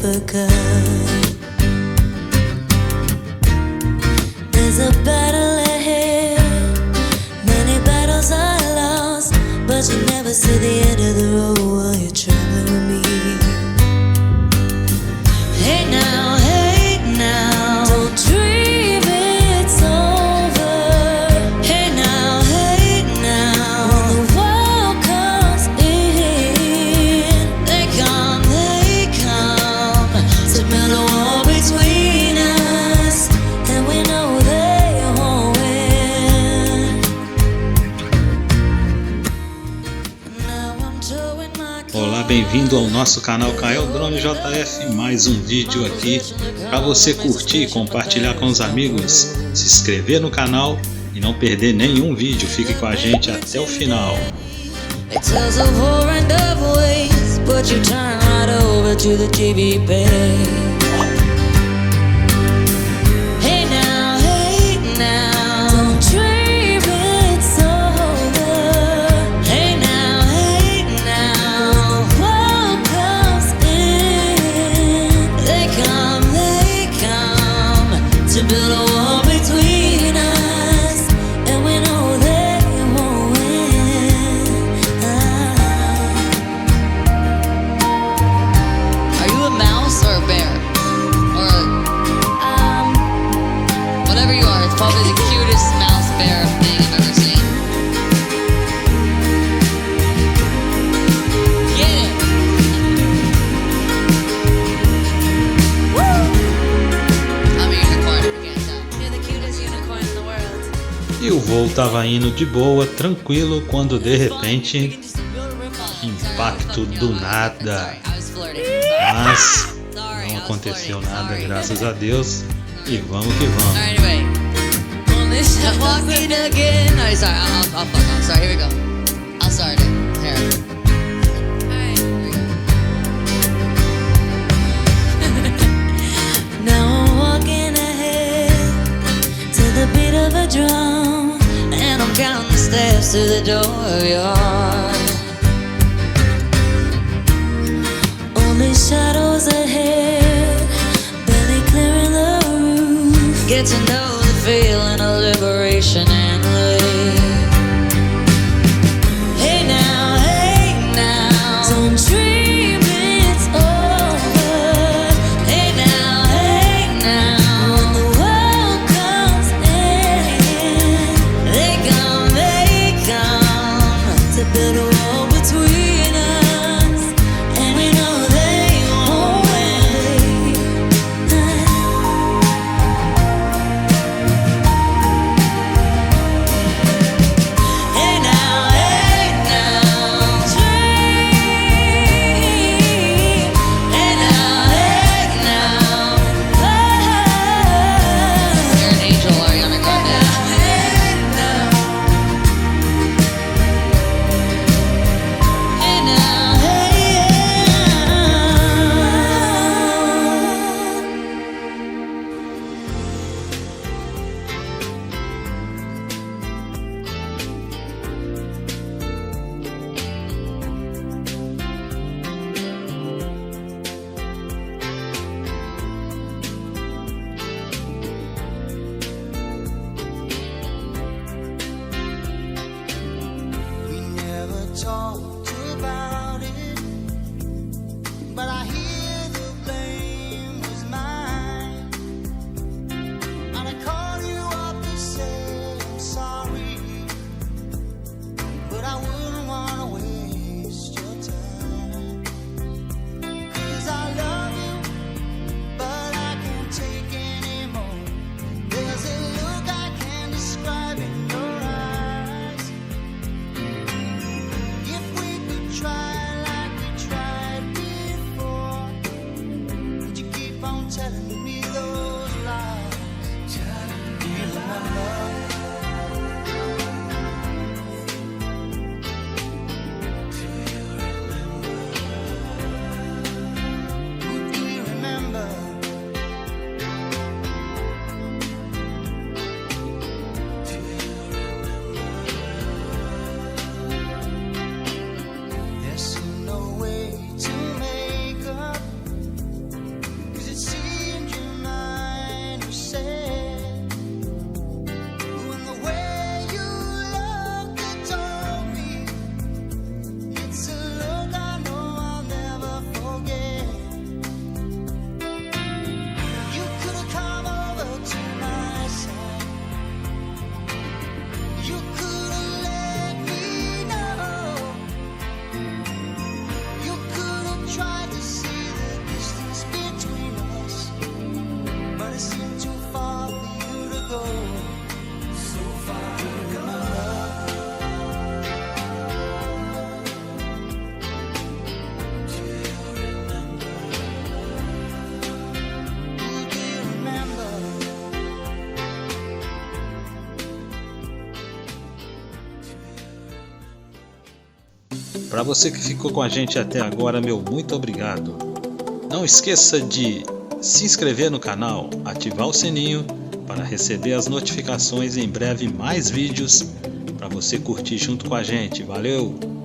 paper cut. There's a battle ahead, many battles are lost, but you never see the end of the road while you're traveling with me. Hey now, don't dream it's over. Hey now, when the world comes in, they come to build a wall between us, and we know they won't win. Now I'm towing my car. Olá, bem-vindo ao nosso canal Kael Drone JF, mais um vídeo aqui para você curtir e compartilhar com os amigos, se inscrever no canal e não perder nenhum vídeo. Fique com a gente até o final. It tells of war and of ways, but you turn right over to the TV page. Hey now, don't dream it's over. Hey now, when the world comes in, they come to build a wall between us, and we know they won't win. Are you a mouse or a bear? Or whatever you are, it's probably the cutest mouse bear thing I've ever seen. Get it! I'm a unicorn, if you can't tell. You're the cutest unicorn in the world. E o voo tava indo de boa, tranquilo, quando de repente, impacto do nada. I was flirting. Mas Sorry, não I was aconteceu flirting. nada, Sorry. graças a Deus. E vamos que vamos. Alright, anyway. Only I'm walking again. No, sorry, I'll fuck off. Sorry, here we go. I'll start it. Here. Alright, here we go. Now I'm walking ahead to the beat of a drum, and I'm counting the steps to the door of your heart. Only shadows ahead, barely clearing the roof. Get to know the feeling of liberation and relief. Hey now, don't dream it's over. Hey now, when the world comes in, they come to build a wall between us, and we know they won't win. Hey now, dream. Hey now, You're an angel, Ariana Grande. We never talked about it, but I hear the blame was mine. And I called you up to say I'm sorry, but I wouldn't want to waste your time. 'Cause I love you, but I can't take anymore. There's a look I can't describe in your eyes. If we could try like we tried before, would you keep on telling me those lies? Do you remember? Do you remember? There's no way to make up Para você que ficou com a gente até agora, meu muito obrigado. Não esqueça de se inscrever no canal, ativar o sininho para receber as notificações. Em breve mais vídeos para você curtir junto com a gente. Valeu!